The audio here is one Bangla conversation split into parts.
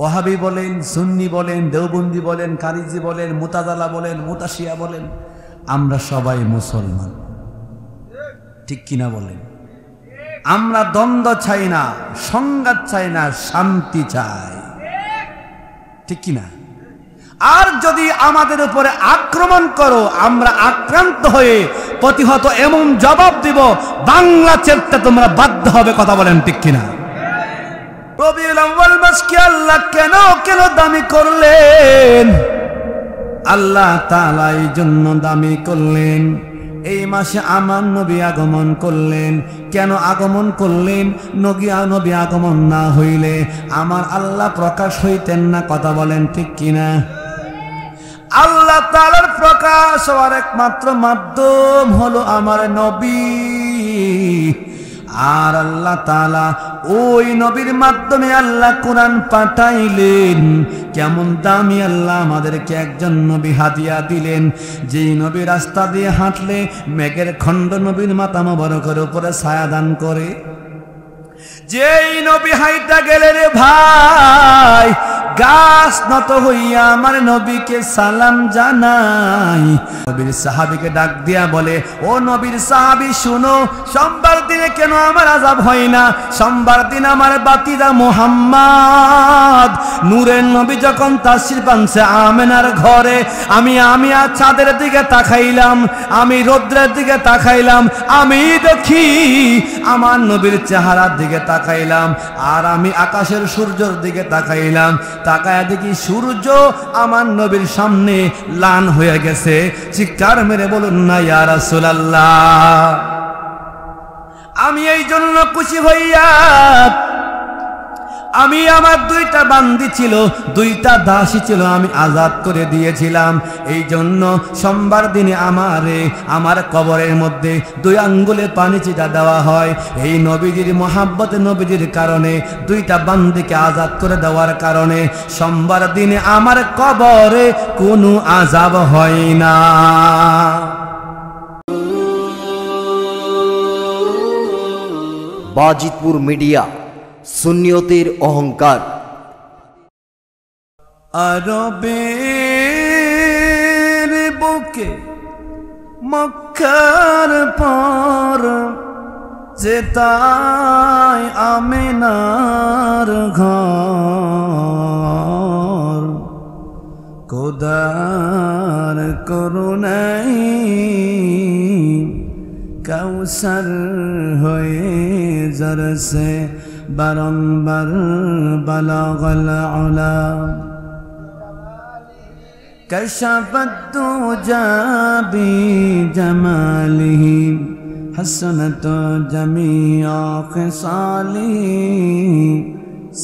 ওয়াহাবি বলেন, সুন্নি বলেন, দেওবন্দি বলেন, কারিজি বলেন, মুতাজালা বলেন, মুতাশিয়া বলেন, আমরা সবাই মুসলমান। ঠিক কিনা বলেন? আমরা দ্বন্দ্ব চাই না, সংঘাত চাই না, শান্তি চাই। ঠিক কিনা? আর যদি আমাদের উপরে আক্রমণ করো, আমরা আক্রান্ত হয়ে প্রতিহত এমন জবাব দিব, বাংলা চেপতে তোমরা বাধ্য হবে। কথা বলেন ঠিক কিনা? রবিউল আউয়াল মাসকে আল্লাহ কেন কেন দামি করলেন? আল্লাহ তাআলা এই জন্য দামি করলেন, এই মাসে আমার নবী আগমন করলেন। কেন আগমন করলেন? নবী আগমন না হইলে আমার আল্লাহ প্রকাশ হইতেন না। কথা বলেন ঠিক কিনা? আল্লাহ তাআলার প্রকাশ হওয়ার একমাত্র মাধ্যম হলো আমার নবী। আর আল্লাহ তাআলা ওই নবীর মাধ্যমে আল্লাহ কোরআন পাঠাইলেন। কেমন দামি আল্লাহ আমাদেরকে একজন নবী হাদিয়া দিলেন, যেই নবী রাস্তা দিয়ে হাঁটলে মেঘের খণ্ড নবীর মাথা মোবারকের উপরে ছায়া দান করে। যেই নবী হাইটা গেলে রে ভাই, গাছ নত হইয়া আমার নবীকে সালাম জানাই। নবীর সাহাবীকে ডাক দিয়া বলে, ও নবীর সাহাবী শুনো, সোমবার দিনে কেন আমার আযাব হয় না? সোমবার দিন আমার বাতিজা মুহাম্মদ নূরের নবী যখন তাশরীফ আনছে আমেনার ঘরে, আমি আর চাঁদের দিকে তাকাইলাম, আমি রৌদ্রের দিকে তাকাইলাম, আমি দেখি আমার নবীর চেহারার দিকে তাকাইলাম, আর আমি আকাশের সূর্যের দিকে তাকাইলাম, তাকায়া দেখি সূর্য আমার নবীর সামনে লাল হয়ে গেছে। চিৎকার মেরে বলুন না ইয়া রাসূলুল্লাহ। আমি এই জন্য খুশি হইয়া, আমি আমার দুইটা বান্দি ছিল, দুইটা দাসী ছিল, আমি আজাদ করে দিয়েছিলাম। এই জন্য সোমবার দিনে আমার কবরের মধ্যে 2 আঙ্গুলে পানি ছিটা দেওয়া হয়। এই নবীজির মহাব্বতে, নবীজির কারণে, দুইটা বান্দিকে আজাদ করে দেওয়ার কারণে সোমবার দিনে আমার কবরে কোনো আযাব হয় না। বাজিতপুর মিডিয়া, সুন্নিয়তের অহংকার। আরবের বুকে মক্কার পর যেতাই আমিনার ঘর, খোদার করুণাই কাউসার হয়ে জরসে বারংবার বালাগল উলা, কশফত দুজা বিজমালিহি হাসনাত জামিআ খিসালিহি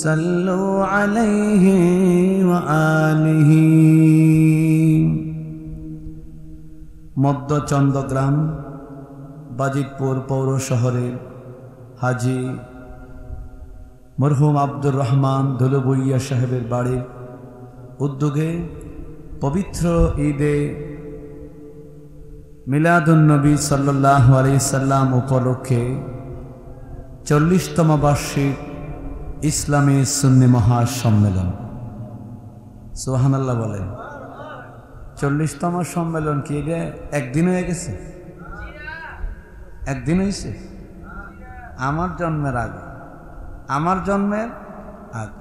সাল্লু আলাইহি ওয়া আলিহি। মধ্য চন্দ্রগ্রাম বাজিতপুর পৌর শহরের হাজী মরহুম আব্দুর রহমান ধুলুবুইয়া সাহেবের বাড়ির উদ্যোগে পবিত্র ঈদে মিলাদুন্নবী সাল্লাল্লাহু আলাইহি সাল্লাম উপলক্ষে 40তম বার্ষিক ইসলামী সুন্নি মহাসম্মেলন। সুবহানাল্লাহ বলেন। 40তম সম্মেলন কি এটা একদিন হয়ে গেছে? একদিন হয়েছে? আমার জন্মের আগে, আমার জন্মের আগে।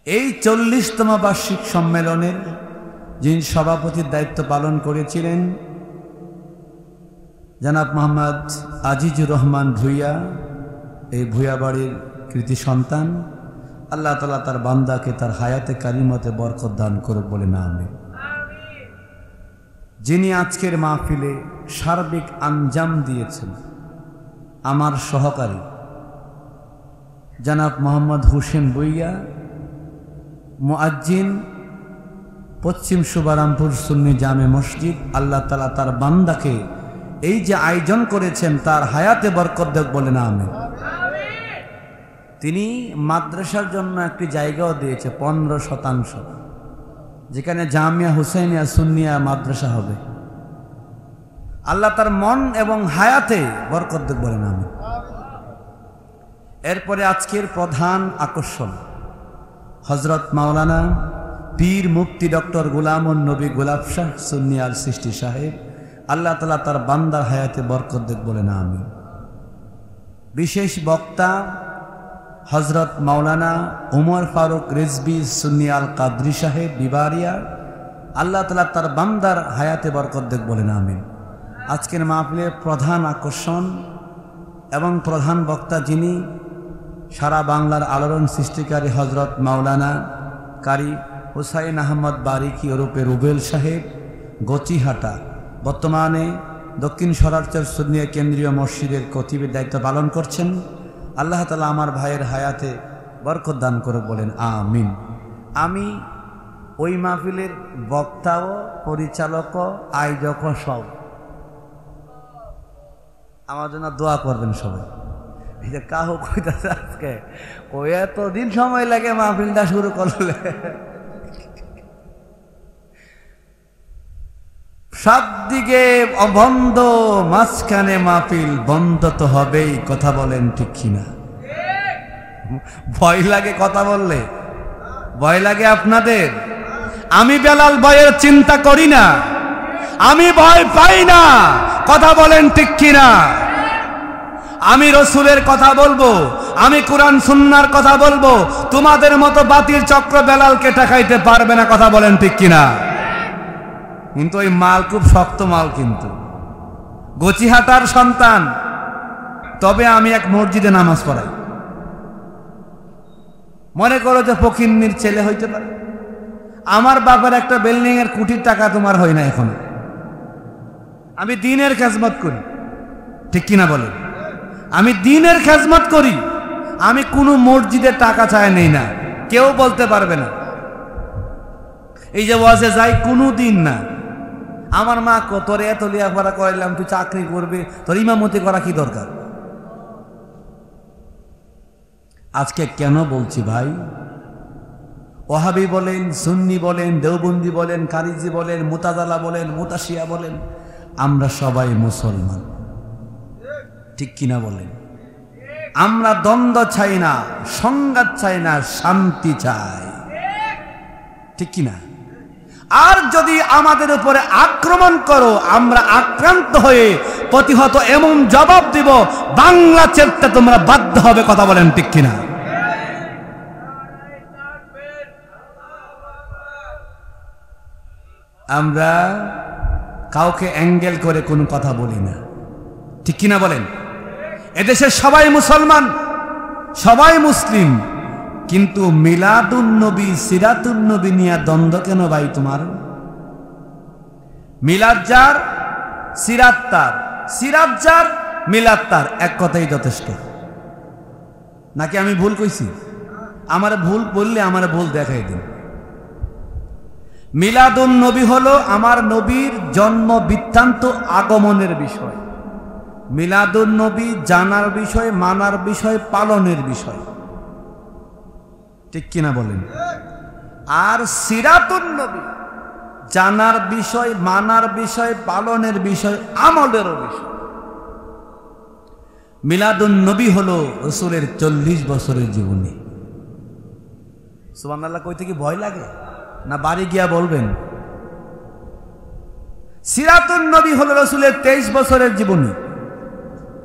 এই 40তম বার্ষিক সম্মেলনের যিনি সভাপতির দায়িত্ব পালন করেছিলেন জনাব মোহাম্মদ আজিজুর রহমান ভূঁইয়া, এই ভূঁইয়া বাড়ির কৃতি সন্তান। আল্লাহ তাআলা তার বান্দাকে তার হায়াতে কারিমতে বরকত দান করুক বলে না আমিন। যিনি আজকের মাহফিলে সার্বিক আঞ্জাম দিয়েছেন, আমার সহকারী জনাব মোহাম্মদ হোসেন ভূঁইয়া, মুয়াজ্জিন, পশ্চিম শুভারামপুর সুন্নি জামে মসজিদ। আল্লাহ তাআলা তার বান্দাকে এই যে আয়োজন করেছেন তার হায়াতে বরকত দেখ বলে না আমিন। তিনি মাদ্রাসার জন্য একটি জায়গাও দিয়েছে 15%, যেখানে জামিয়া হুসাইনিয়া সুন্নিয়া মাদ্রাসা হবে। আল্লাহ তার মন এবং হায়াতে বরকত দেখ বলে না আমিন। এরপরে আজকের প্রধান আকর্ষণ হযরত মাওলানা পীর মুফতি ডক্টর গোলামুন নবী গোলাপ শাহ সুন্নি আল সৃষ্টি সাহেব, আল্লাহ তাআলা তার বান্দার হায়াতে বরকত দেখ বলেন আমিন। বিশেষ বক্তা হযরত মাওলানা উমর ফারুক রিজভী সুন্নি আল কাদরি সাহেব বিবারিয়া, আল্লাহ তাআলা তার বান্দার হায়াতে বরকত দেখ বলেন আমিন। আজকের মাহফিলের প্রধান আকর্ষণ এবং প্রধান বক্তা যিনি, সারা বাংলার আলোড়ন সৃষ্টিকারী হযরত মাওলানা কারি হুসাইন আহমদ বারিকি ওরফে রুবেল সাহেব গচিহাটা, বর্তমানে দক্ষিণ সরারচর সুন্নিয়া কেন্দ্রীয় মসজিদের খতিবের দায়িত্ব পালন করছেন। আল্লাহ তাআলা আমার ভাইয়ের হায়াতে বরকত দান করে বলেন আমিন। আমি ওই মাহফিলের বক্তাও, পরিচালকও, আয়োজকও সব। আমার জন্য দোয়া করবেন সবাই। এই যে কাহো কইতাছে আজকে ও এতদিন সময় লাগে মাহফিলটা শুরু করলে, সব দিকে অবন্ধ, মাঝখানে মাহফিল বন্ধ তো হবেই। কথা বলেন ঠিক কিনা? ভয় লাগে কথা বললে? ভয় লাগে আপনাদের? আমি বেলাল ভয়ের চিন্তা করি না, আমি ভয় পাই না। কথা বলেন ঠিক কিনা? আমি রসুলের কথা বলবো, আমি কোরআন সুন্নাহর কথা বলবো। তোমাদের মতো বাতিল চক্র বেলালকে ঠেকাইতে পারবে না। কথা বলেন ঠিক কিনা? কিন্তু ওই মাল খুব শক্ত মাল, কিন্তু গচিহাটার সন্তান। তবে আমি এক মসজিদে নামাজ পড়াই। মনে করো যে ফকিন্নির ছেলে হইতে পারে। আমার বাবার একটা বিল্ডিং এর কোটির টাকা তোমার হয় না এখন। আমি দ্বীনের খেদমত করি, ঠিক কিনা বলেন? আমি দ্বীনের খেদমত করি। আমি কোনো মসজিদের টাকা চাই নেই না, কেউ বলতে পারবে না। এই যে ওয়াজে যাই, কোনো দিন না। আমার মা তোর এত লেখাপড়া করাইলাম, তুই চাকরি করবে, তোর ইমামতি করা কি দরকার? আজকে কেন বলছি ভাই? ওয়াহাবি বলেন, সুন্নি বলেন, দেওবন্দি বলেন, কারিজি বলেন, মুতাজালা বলেন, মুতাশিয়া বলেন, আমরা সবাই মুসলমান, ঠিক কিনা বলেন? আমরা দ্বন্দ্ব চাই না, সংঘাত চাই না, শান্তি চাই, ঠিক কিনা? আর যদি আমাদের উপরে আক্রমণ করো, আমরা আক্রান্ত হয়ে প্রতিহত এমন জবাব দিব, বাংলা ছেড়তে তোমরা বাধ্য হবে। কথা বলেন ঠিক কিনা? আমরা কাউকে অ্যাঙ্গেল করে কোনো কথা বলি না, ঠিক কিনা বলেন? এদেশের সবাই মুসলমান, সবাই মুসলিম, কিন্তু মিলাদুন নবী, সিরাতুন নবী নিয়ে দ্বন্দ্ব কেন ভাই তোমার? মিলাদ যার, সিরাত তার, সিরাত যার, মিলাদ তার, এক কথাই যথেষ্ট। নাকি আমি ভুল কইছি? আমার ভুল বললে আমার ভুল দেখাই দিন। মিলাদুন নবী হলো আমার নবীর জন্ম বৃত্তান্ত, আগমনের বিষয়। মিলাদুন নবী জানার বিষয়, মানার বিষয়, পালনের বিষয়, ঠিক কিনা বলেন? আর সিরাতুন নবী জানার বিষয়, মানার বিষয়, পালনের বিষয়, আমলেরও বিষয়। মিলাদুন নবী হলো রাসূলের 40 বছরের জীবনী। সুবহানাল্লাহ কইতে কি ভয় লাগে? না বাড়ি গিয়া বলবেন? সিরাতুন নবী হলো রাসূলের 23 বছরের জীবনী,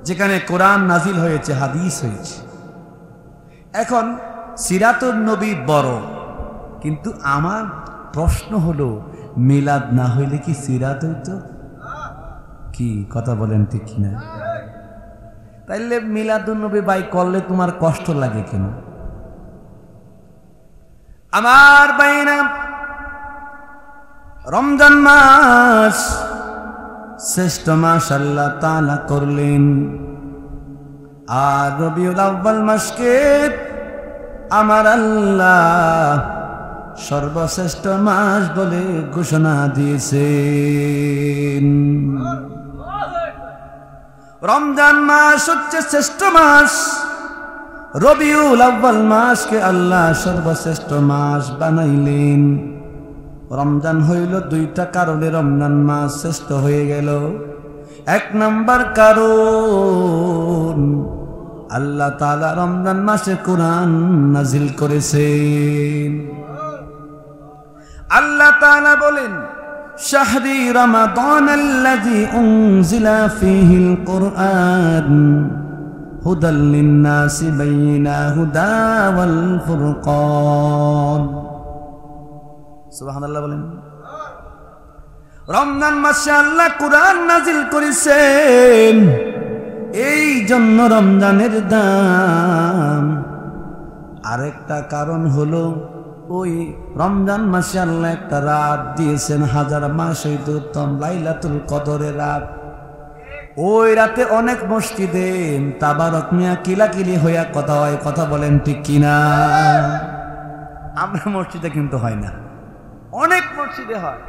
যেখানে কোরআন নাজিল হয়েছে, হাদিস হয়েছে। এখন সিরাতুন নবী বড়, কিন্তু আমার প্রশ্ন হলো, মিলাদ না হইলে কি সিরাত হইতো? কি কথা বলেন ঠিক কিনা? তাইলে মিলাদুন নবী ভাই করলে তোমার কষ্ট লাগে কেন? আমার বাইনা, রমজান মাস শ্রেষ্ঠ মাস আল্লাহ তাআলা করলেন, আর রবিউল আউয়াল মাসকে আমার আল্লাহ সর্বশ্রেষ্ঠ মাস বলে ঘোষণা দিয়েছেন। রমজান মাস হচ্ছে শ্রেষ্ঠ মাস, রবিউল আউয়াল মাসকে আল্লাহ সর্বশ্রেষ্ঠ মাস বানাইলেন। রমজান হইল দুইটা কারণে রমজান মাস শ্রেষ্ঠ হয়ে গেল। এক নাম্বার কারণ, আল্লাহ তাআলা রমজান মাসে কোরআন নাজিল করেছেন। আল্লাহ তাআলা বলেন, শাহরি রমাদানাল্লাযী উনজিলা ফীহিল কুরআন হুদাল লিন্নাসি বাইয়িনা হুদা ওয়াল ফুরকান। সুবহানাল্লাহ বলেন। রমজান মাসে আল্লাহ কোরআন নাজিল করেছেন, এই জন্য রমজানের দাম। আরেকটা কারণ হলো ওই রমজান মাসে আল্লাহ একটা রাত দিয়েছেন, হাজার মাস হইতে উত্তম, লাইলাতুল কদরের রাত। ওই রাতে অনেক মসজিদে তাবারক মিয়া কিলাকিলি হইয়া কথা হয়, কথা বলেন ঠিক কিনা? আমরা মসজিদে কিন্তু হয় না, অনেক মসজিদে হয়।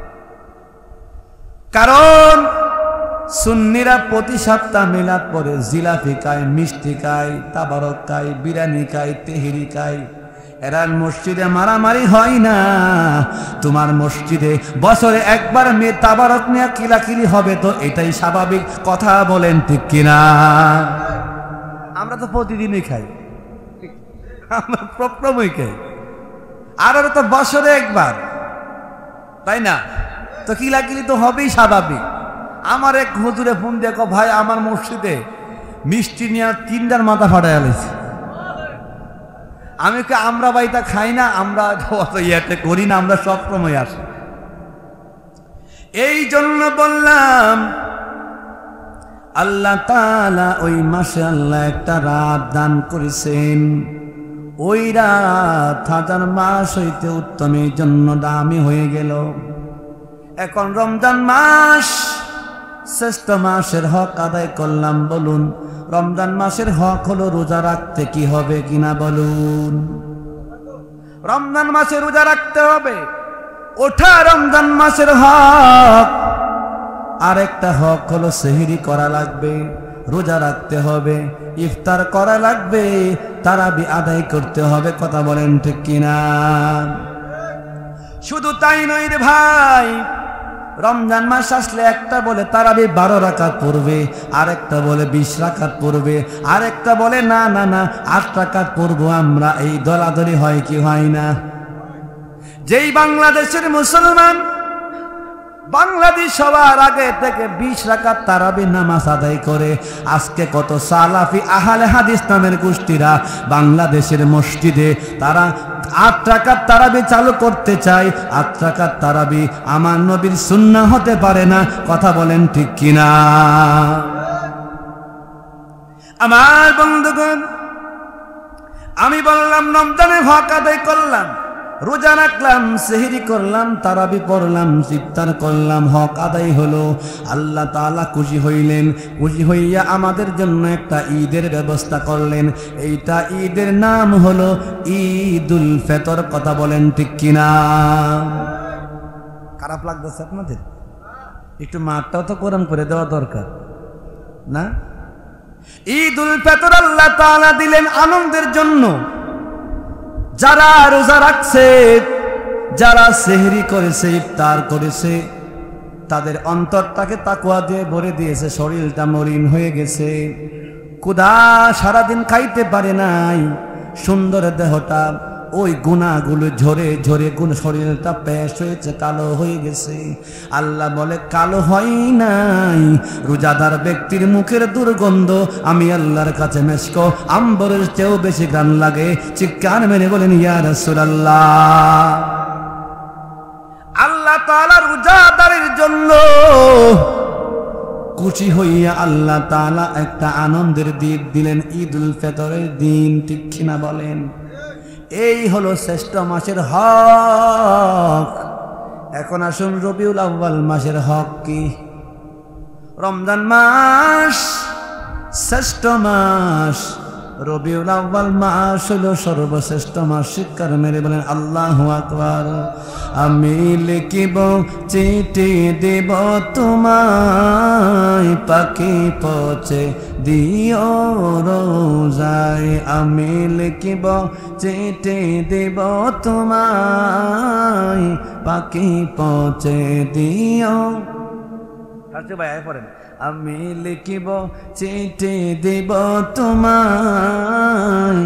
কারণ সুন্নিরা প্রতি সপ্তাহ মিলাদ পরে জিলাপি খায়, মিষ্টি খায়, তাবারক খায়, বিরিয়ানি খায়, তেহেরি খায়। এরা মসজিদে মারামারি হয় না। তোমার মসজিদে বছরে একবার মেয়ে তাবারক নিয়ে কিলাকিলি হবে, তো এটাই স্বাভাবিক, কথা বলেন ঠিক কিনা? আমরা তো প্রতিদিনই খাই, আমরা প্রক্রমই খাই, আর ওরা তো বছরে একবার, তাই না? তো কিলাকিলি তো হবেই স্বাভাবিক। আমার এক হুজুরে ফোন দেখো, ভাই আমার মসজিদে মিষ্টি নিয়ে 3টার মাথা ফাটাই আলেছে। আমি আমরা ভাইটা খাই না, আমরা ইয়েতে করি না, আমরা সব সময় আসি। এই জন্য বললাম আল্লাহ তাআলা ওই মাসে আল্লাহ একটা রাত দান করেছেন। ওই রাত হাজার মাস হইতে উত্তম, এই জন্য দামি হয়ে গেল। এখন রমজান মাস শ্রেষ্ঠ মাসের হক আদায় করলাম। বলুন, রমজান মাসের হক হলো রোজা রাখতে, কি হবে কিনা বলুন? রমজান মাসে রোজা রাখতে হবে, ওঠা রমজান মাসের হক। আরেকটা হক হলো সেহরি করা লাগবে, রোজা রাখতে হবে, ইফতার করা লাগবে, তারাবি আদায় করতে হবে, কথা বলেন ঠিক কিনা? শুধু তাই নয় রে ভাই, রমজান মাস আসলে একটা বলে তারাবি 12 রাকাত পড়বে, আরেকটা বলে 20 রাকাত পড়বে, আরেকটা বলে না না না 8 রাকাত পড়বো আমরা। এই দলাদলি হয় কি হয় না? যেই বাংলাদেশের মুসলমান, বাংলাদেশ সবার আগে থেকে 20 রাকাত তারাবি নামাজ আদায় করে। আজকে কত সালাফি আহলে হাদিস নামের গোষ্ঠীরা বাংলাদেশের মসজিদে তারা 8 রাকাত তারাবি চালু করতে চায়। 8 রাকাত তারাবি আমার নবীর সুন্নাহ হতে পারে না, কথা বলেন ঠিক কিনা? আমার বন্ধুগণ, আমি বললাম রমজানে হক আদায় করলাম, রোজা রাখলাম, সেহরি করলাম, তারাবি পড়লাম, ইফতার করলাম, হক আদায় হলো। আল্লাহ তাআলা খুশি হইলেন, খুশি হইয়া আমাদের জন্য একটা ঈদের ব্যবস্থা করলেন। এইটা ঈদের নাম হলো ঈদুল ফিতর, কথা বলেন ঠিক কিনা? খারাপ লাগতেছে আপনাদের? একটু মাঠটাও তো গরম করে দেওয়া দরকার না? ঈদুল ফিতর আল্লাহ তাআলা দিলেন আনন্দের জন্য। যারা রোজা রাখছে, যারা সেহরি করেছে, ইফতার করেছে, তাদের অন্তরটাকে তাকওয়া দিয়ে ভরে দিয়েছে, শরীরটা মলিন হয়ে গেছে, ক্ষুধা সারাদিন খাইতে পারে নাই, সুন্দর দেহটা ওই গুনাহগুলো ঝরে ঝরে শরীরটা পেশ হয়েছে, কালো হয়ে গেছে। আল্লাহ বলে কালো হয় নাই, রোজাদার ব্যক্তির মুখের দুর্গন্ধ আমি আল্লাহর কাছে মেশক আম্বরের চেয়েও বেশি গান লাগে। চিৎকার মেরে বলেন ইয়া রাসূলুল্লাহ। আল্লাহ তাআলা রোজাদারের জন্য খুশি হইয়া আল্লাহ তাআলা একটা আনন্দের দিন দিলেন, ঈদুল ফিতরের দিন, ঠিক কিনা বলেন? এই হলো শ্রেষ্ঠ মাসের হক। এখন আসুন রবিউল আউয়াল মাসের হক কি? রমজান মাস শ্রেষ্ঠ মাস, রবিউল আউয়াল মাস হলো সর্বশ্রেষ্ঠ মাস। শিক্ষার মেরে বলেন আল্লাহু আকবার। আমি লিখিব চিঠি দেব তোমায়, পাখি পৌঁছে দিও রোজায়। আমি লিখিব চিঠি দেব তোমায়, পাখি পৌঁছে দিও। ভাই পড়েন আমি লিখিব চিঠি দিব তোমায়,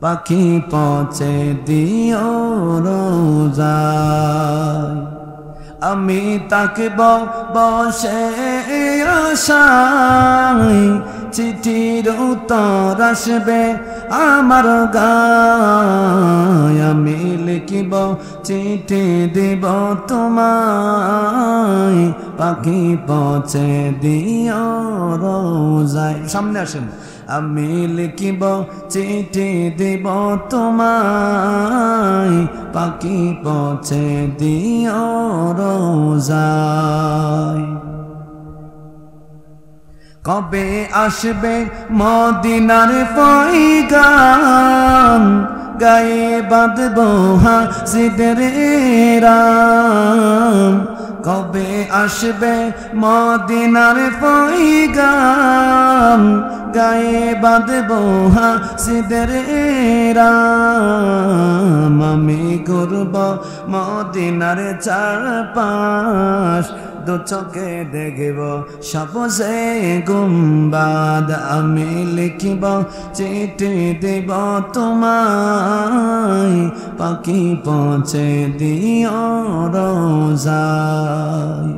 পাখি পৌঁছে দিও রোজায়। আমি তাকিব বসে আশায়, চিঠির উত্তর আসবে আমার গায়। আমি লিখিব চিঠি দিব তোমায়, পাখি পৌঁছে দিও রোজায়। সামনে আসেন। আমি লিখিব চিঠি দিব তোমায়, পাখি পৌঁছে দিও রোজায়। কবে আসবে মদিনার পয়গাম, গায়ে বাঁধব হাসিদের রাম। কবে আসবে মদিনার পয়গাম, গায়ে বাঁধব হাসিদের রাম। আমি ঘুরব মদিনার চারপাশ, দু চোখে দেখব সবুজে গুম্বাদ। আমি লিখিব চিঠি দেব তোমায়, পাখি পৌঁছে দিও রোজায়।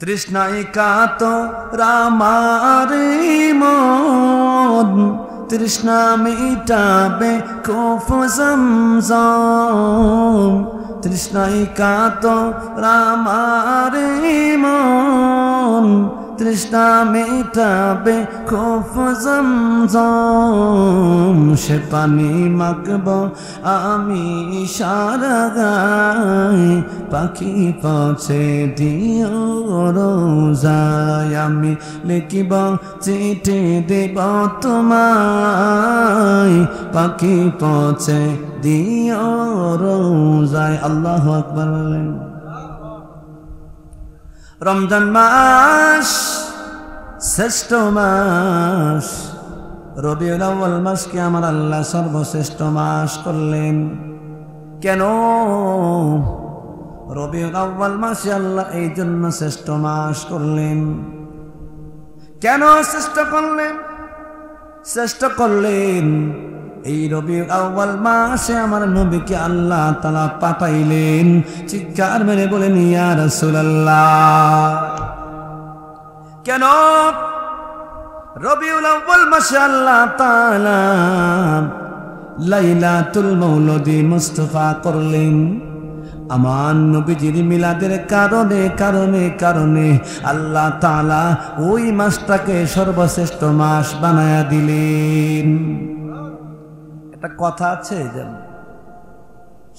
তৃষ্ণায় কাতর আমার মন, তৃষ্ণা মিটাবে খুব জমজম। তৃষ্ণায় কাতর আমার মন, তৃষ্ণা মেটাবে খুব জমজম। সে পানি মাখব আমি সারা গায়ে, পাখি পৌঁছে দিও রোজায়। আমি লিখিব চিঠি দেব তোমায়, পাখি পৌঁছে দিও রোজায়। আল্লাহু আকবার বলেন। রমজান মাস শ্রেষ্ঠ মাস, রবিউল আউয়াল মাসকে আমার আল্লাহ সর্বশ্রেষ্ঠ মাস করলেন। কেন? রবিউল আউয়াল মাসে আল্লাহ এই জন্য শ্রেষ্ঠ মাস করলেন। কেন শ্রেষ্ঠ করলেন? শ্রেষ্ঠ করলেন এই রবিউল আউয়াল মাসে আমার নবীকে আল্লাহ তাআলা পাঠাইলেন। চিৎকার মেরে বলেন ইয়া রাসূলুল্লাহ। কেন? রবিউল আউয়াল মাসে আল্লাহ তাআলা লাইলাতুল মাউলিদি মুস্তাফা করলেন। আমার নবীজির মিলাদের কারণে কারণে কারণে আল্লাহ তাআলা ওই মাসটাকে সর্বশ্রেষ্ঠ মাস বানায়া দিলেন। একটা কথা আছে, যেন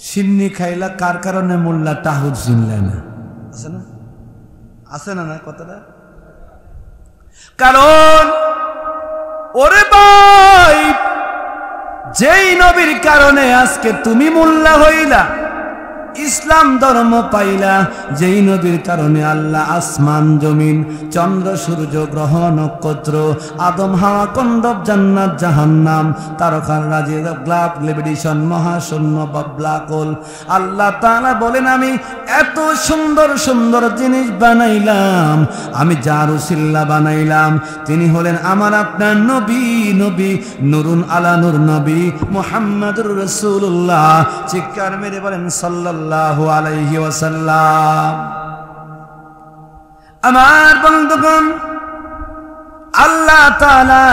সিন্নি খাইলা কার কারণে মোল্লা টাহুদ চিনলে না, আছে না? আছে না? না কথাটা? কারণ ওরে ভাই, যেই নবীর কারণে আজকে তুমি মোল্লা হইলা, ইসলাম ধর্ম পাইলা, যেই নবীর কারণে আল্লাহ আসমান জমিন চন্দ্র সূর্য গ্রহ নক্ষত্র আদম হাওয়া কন্দব জান্নাত জাহান্নাম তারকার রাজি গ্লাব লেভিটেশন মহাশূন্য বা ব্ল্যাক হোল, আল্লাহ তাআলা বলেন আমি এত সুন্দর সুন্দর জিনিস বানাইলাম, আমি যার উসিলা বানাইলাম তিনি হলেন আমার আপনার নবী, নবী নুরুন আলা নূর, নবী মুহাম্মদুর রাসূলুল্লাহ। চিৎকার মেরে বলেন সাল্লাল্লাহু আলাইহি ওয়াসাল্লাম। আমার বন্ধুগণ, আল্লাহ তাআলা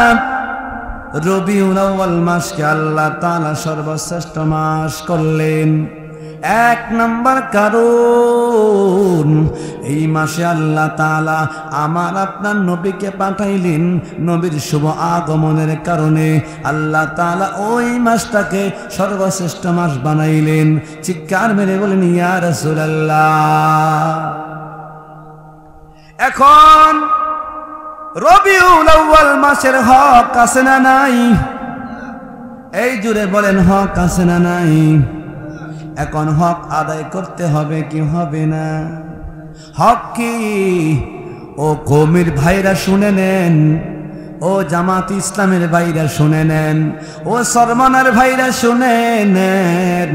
রবিউল আউয়াল মাসকে আল্লাহ তাআলা সর্বশ্রেষ্ঠ মাস করলেন। এক নম্বর কারণ, এই মাসে আল্লাহ তাআলা আমার আপনার নবীকে পাঠাইলেন। নবীর শুভ আগমনের কারণে আল্লাহ তাআলা ওই মাসটাকে সর্বশ্রেষ্ঠ মাস বানাইলেন। চিৎকার মেরে বলেন ইয়া রাসূলুল্লাহ। এখন রবিউল আউয়াল মাসের হক আছে না নাই? এই জুড়ে বলেন হক আছে না নাই? এখন হক আদায় করতে হবে কি হবে না? হক কি? ও কওমের ভাইরা শুনে নেন, ও জামাত ইসলামের ভাইরা শুনে নেন, ও সরমানার ভাইরা শুনে নেন,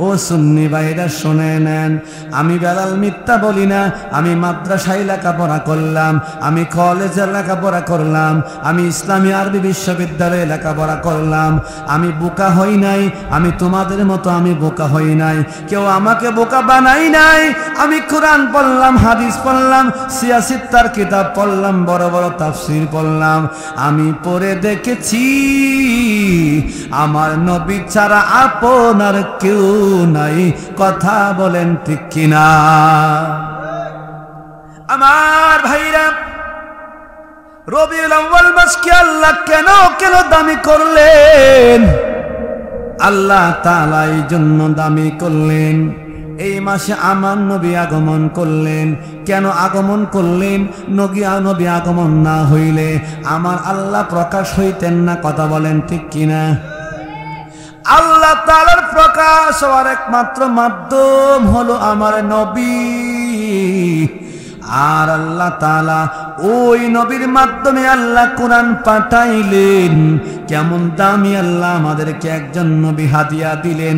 ও সুন্নি ভাইরা শুনে নেন। আমি বেলাল মিথ্যা বলি না। আমি মাদ্রাসায় লেখাপড়া করলাম, আমি কলেজে লেখাপড়া করলাম, আমি ইসলামী আরবি বিশ্ববিদ্যালয়ে লেখাপড়া করলাম। আমি বোকা হই নাই, আমি তোমাদের মতো আমি বোকা হই নাই, কেউ আমাকে বোকা বানাই নাই। আমি কোরআন পড়লাম, হাদিস পড়লাম, সিয়াসিত্তার কিতাব পড়লাম, বড় বড় তাফসীর পড়লাম। আমি পড়ে দেখেছি আমার নবী ছাড়া আপনার কেউ নাই। কথা বলেন ঠিক কিনা? আমার ভাইরা, রবিউল আউয়াল মাসকে আল্লাহ কেন কেন দামি করলেন? আল্লাহ তাআলা এই জন্য দামি করলেন, এই মাসে আমার নবী আগমন করলেন। কেন আগমন করলেন? নবী আগমন না হইলে আমার আল্লাহ প্রকাশ হইতেন না। কথা বলেন ঠিক কিনা? আল্লাহ তাআলার প্রকাশ হওয়ার একমাত্র মাধ্যম হলো আমার নবী। আর আল্লাহ তাআলা ওই নবীর মাধ্যমে আল্লাহ কোরআন পাঠাইলেন। কেমন দামি আল্লাহ আমাদেরকে একজন নবী হাদিয়া দিলেন,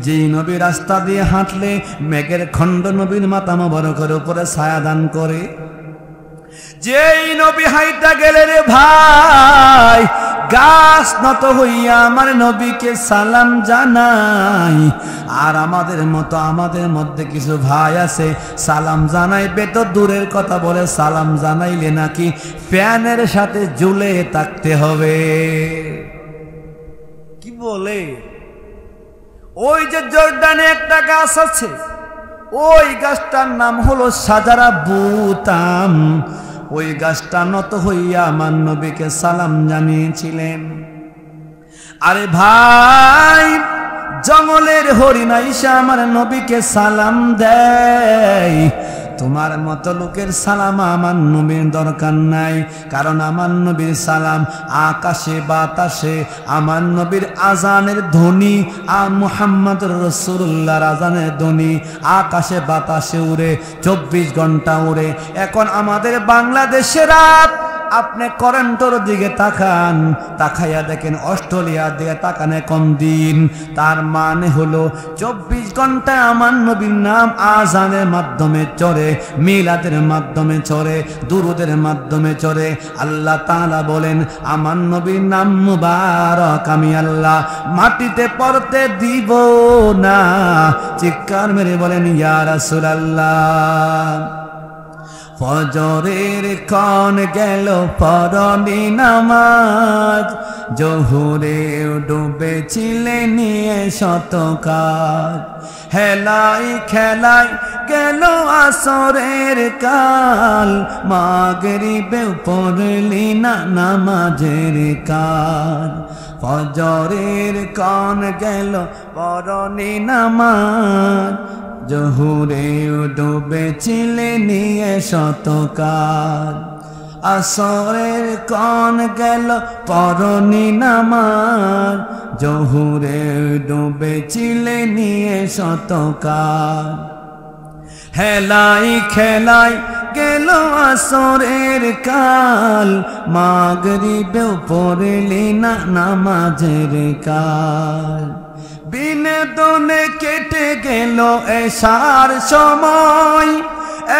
যেই নবী রাস্তা দিয়ে হাঁটলে মেঘের খণ্ড নবীর মাথা মোবারকের উপরে ছায়া দান করে। যেই নবী হাইটা গেলে রে ভাই, গাছ নত হইয়া আমার নবীকে সালাম জানাই। আর আমাদের মতো আমাদের মধ্যে কিছু ভাই আছে, সালাম জানাইবে তো দূরের কথা, বলে সালাম জানাইলে নাকি ফ্যানের সাথে ঝুলে থাকতে হবে। কি বলে? ওই যে জর্ডানে একটা গাছ আছে, ওই গাছটার নাম হলো সাজারা বুতাম। ওই গাছটা নত হইয়া আমার নবীকে সালাম জানিয়েছিলেন। আরে ভাই, জঙ্গলের হরিণ আইসা আমার নবীকে সালাম দেয়। তোমার মতো লোকের সালাম আমার নবীর দরকার নাই, কারণ আমার নবীর সালাম আকাশে বাতাসে, আমার নবীর আজানের ধ্বনি আর মুহাম্মদুর রাসূলুল্লাহর আজানের ধ্বনি আকাশে বাতাসে উড়ে, 24 ঘন্টা উড়ে। এখন আমাদের বাংলাদেশে রাত, আপনি কারেন্টের দিকে তাকান, তাকাইয়া দেখেন অস্ট্রেলিয়ার দিকে তাকান কম দিন। তার মানে হলো 24 ঘন্টায় আমার নবীর নাম আজানের মাধ্যমে চড়ে, মিলাদের মাধ্যমে চড়ে, দুরুদের মাধ্যমে চড়ে। আল্লাহ তাআলা বলেন আমার নবীর নাম মুবারক আমি আল্লাহ মাটিতে পড়তে দিব না। চিৎকার মেরে বলেন ইয়া রাসূলুল্লাহ। ফজরের ক্ষণ গেল পরনি নামাজ, জোহরে ডুবেছিলে নিয়ে শত কাজ। হেলাই খেলাই গেল আসরের কাল, মাগরিবে পড়লি না নামাজের কাল। ফজরের ক্ষণ গেল পরনি নামাজ, জোহরে ডুবেছিলে নিয়ে শতকাল। আসরের ক্ষণ গেল পরনি নামাজ, জোহরে ডুবেছিলে নিয়ে শতকাল। হেলাই খেলাই গেল আসরের কাল, মাগরিবেও পড়লি না নামাজের কাল। বিনোদনে কেটে গেল এশার সময়,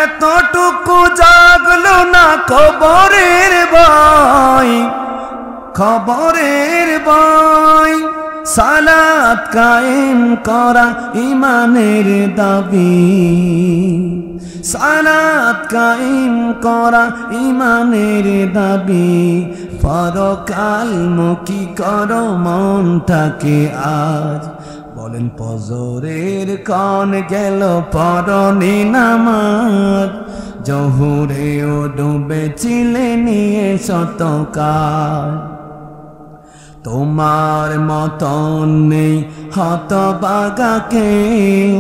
এতটুকু জাগলো না খবরের ভয়, খবরের ভয়। সালাত কায়েম করা ইমানের দাবি, সালাত কায়েম করা ইমানের দাবি। পরকাল মুখী করো মনটাকে আজ। বলেন ফজরের ক্ষণ গেল পরনি নামাজ, জোহরেও ডুবেছিলে নিয়ে শতকাল। তোমার মতন নেই হতভাগা কেউ,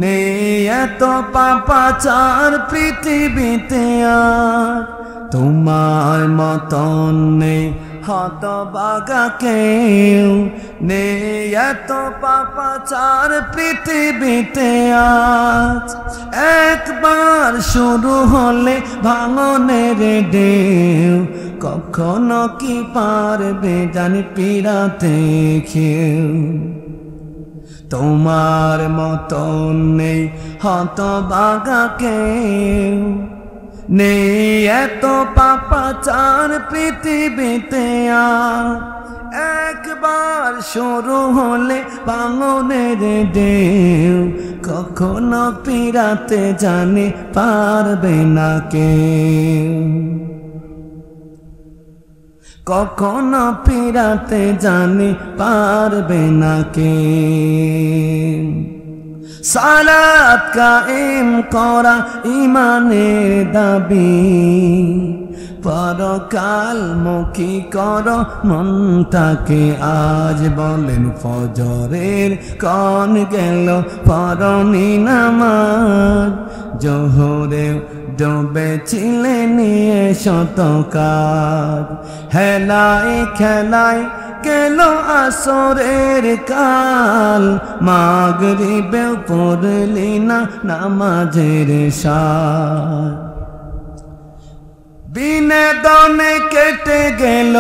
নেই এত পাপাচার পৃথিবীতে আর। তোমার মতন নেই হতভাগা কেউ নেই এত পাপাচার পৃথিবীতে আজ। একবার শুরু হলে ভাঙনের ঢেউ কখনো কি পারবে জানি পীড়াতে কেউ। তোমার মতন নেই হতভাগা কেউ নেই এত পাপাচার পৃথিবীতে আর। একবার শুরু হলে ভাঙনের ঢেউ কখনো পীড়াতে জানি পারবে না কেউ। কখনো পীড়াতে জানি পারবে না কেউ। সালাত কায়েম করা ইমানের দাবি, পরকাল মুখী কর মনটাকে আজ। বলেন ফজরের কন গেল পরনি নামাজ, জোহরে ডুবেছিলে নিয়ে শতকাজ। হেলায় খেলায় গেল আসরের কাল, মাগরিবেও পড়লি না নামাজের সার। বিনোদনে কেটে গেল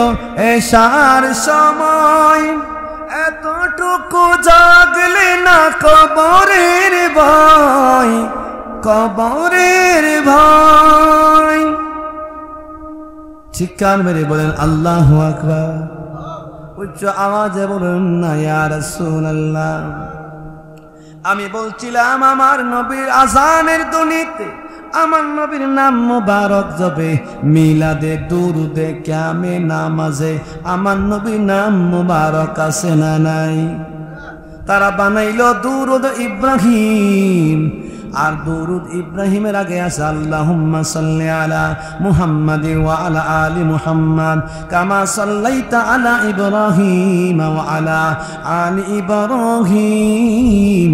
এশার সময়, এতটুকু জাগলে না কবরের ভয়, কবরের ভয়। চিৎকার মেরে বলেন আল্লাহু আকবার, উচ্চ আওয়াজে বলুন না ইয়া রাসূলুল্লাহ। আমি বলছিলাম আমার নবীর আযানের ধ্বনিতে আমার নবীর নাম মুবারক যাবে, মিলাদে দুরুদে কিয়ামে নামাজে আমার নবীর নাম মুবারক আছে না নাই? তারা বানাইলো দুরুদ ইব্রাহিম, আর দুরুদ ইব্রাহিমের আগে আছে আল্লাহুম্মা সাল্লি আলা মুহাম্মাদি ওয়া আলা আলি মুহাম্মাদ কামা সাল্লাইতা আলা ইব্রাহিম ওয়া আলা আলি ইব্রাহিম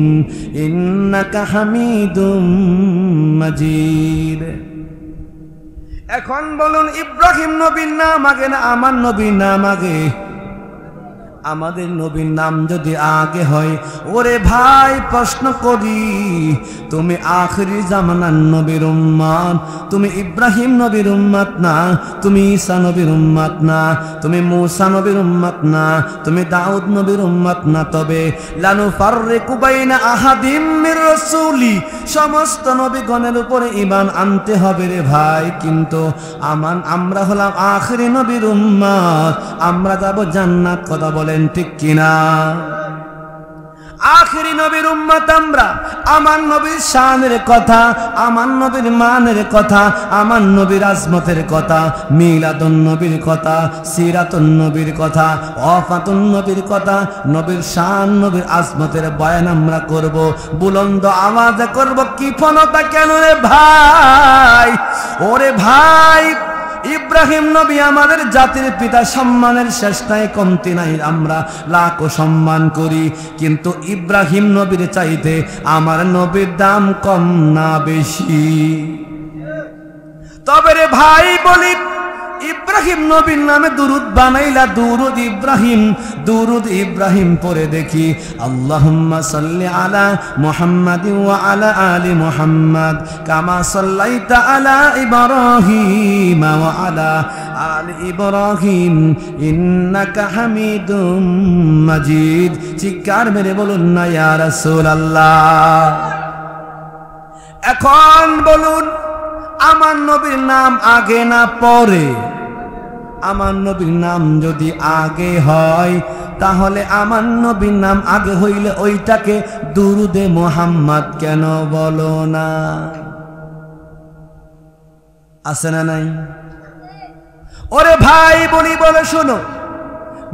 ইন্নাকা হামিদুম মাজিদ। এখন বলুন ইব্রাহিম নবীর নাম আগে না আমার নবীর নাম আগে? আমাদের নবীর নাম যদি আগে হয়, ওরে ভাই প্রশ্ন করি, তুমি আখিরি জামানার নবীর উম্মত, তুমি ইব্রাহিম নবীর উম্মত না, তুমি ঈসা নবীর উম্মত না, তুমি মূসা নবীর উম্মত না, তুমি দাউদ নবীর উম্মত না, তবে লানুফাররিকু বাইনা আহাদিম মির রাসূলি, সমস্ত নবীগণের উপরে ঈমান আনতে হবে রে ভাই। কিন্তু আমরা হলাম আখিরি নবীর উম্মত, আমরা যাব জান্নাত। কথা বলেন ঠিক কিনা? আখিরি নবীর উম্মত আমরা। আমার নবীর শানের কথা, আমার নবীর মানের কথা, আমার নবীর আজমতের কথা, মিলাদুন নবীর কথা, সিরাতুন নবীর কথা, ওয়াফাতুন নবীর কথা, নবীর শান নবীর আজমতের বয়ান আমরা করব, বুলন্দ আওয়াজে করব। কি ফলতা কেন রে ভাই? ওরে ভাই, ইব্রাহিম নবী আমাদের জাতির পিতা, সম্মানের শেষ নাই কমতি নাই, আমরা লাখো সম্মান করি, কিন্তু ইব্রাহিম নবীর চাইতে আমার নবীর দাম কম না বেশি? তবে রে ভাই বলি, ইব্রাহিম নবীর নামে দুরুদ বানাইলা, দুরুদ ইব্রাহিম পরে দেখি আল্লাহুম্মা সাল্লি আলা মুহাম্মাদিন ওয়া আলা আলি মুহাম্মাদ কামা সাল্লাইতা আলা ইব্রাহিম ওয়া আলা আলি ইব্রাহিম ইন্নাকা হামিদুম মাজিদ। চিৎকার মেরে বলুন না ইয়া রাসূলুল্লাহ। এখন বলুন আমার নবীর নাম আগে না পরে? আমার নবীর নাম যদি আগে হয়, তাহলে আমার নবীর নাম আগে হইলে ওইটাকে দুরুদে মুহাম্মদ কেন বলো না? আছে না নাই? ওরে ভাই বলি, বলে শোনো,